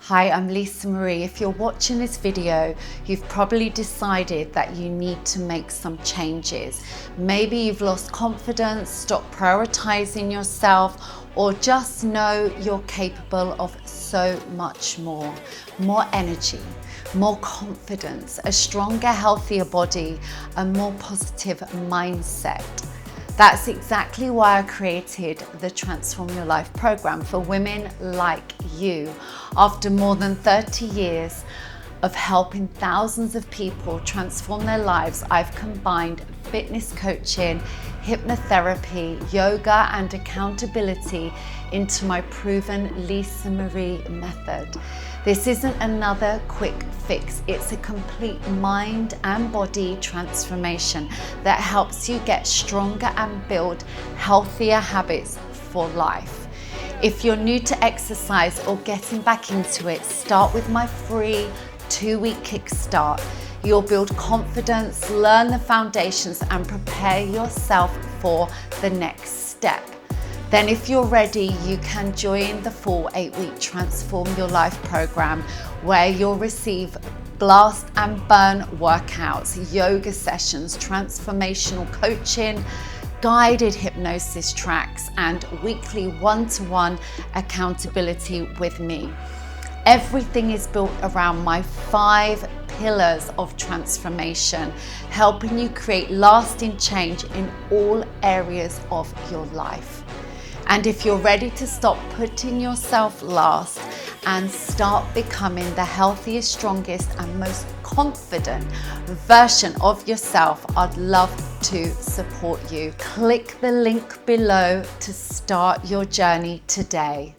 Hi, I'm Lisa Marie. If you're watching this video, you've probably decided that you need to make some changes. Maybe you've lost confidence, stopped prioritizing yourself, or just know you're capable of so much more. More energy, more confidence, a stronger, healthier body, a more positive mindset. That's exactly why I created the Transform Your Life program for women like you. After more than 30 years of helping thousands of people transform their lives, I've combined fitness coaching, hypnotherapy, yoga, and accountability into my proven Lisa Marie method. This isn't another quick fix. It's a complete mind and body transformation that helps you get stronger and build healthier habits for life. If you're new to exercise or getting back into it, start with my free 2-week kickstart. You'll build confidence, learn the foundations, and prepare yourself for the next step. Then if you're ready, you can join the full 8-week Transform Your Life program, where you'll receive blast and burn workouts, yoga sessions, transformational coaching, guided hypnosis tracks, and weekly one-to-one accountability with me. Everything is built around my 5 pillars of transformation, helping you create lasting change in all areas of your life. And if you're ready to stop putting yourself last and start becoming the healthiest, strongest, and most confident version of yourself, I'd love to support you. Click the link below to start your journey today.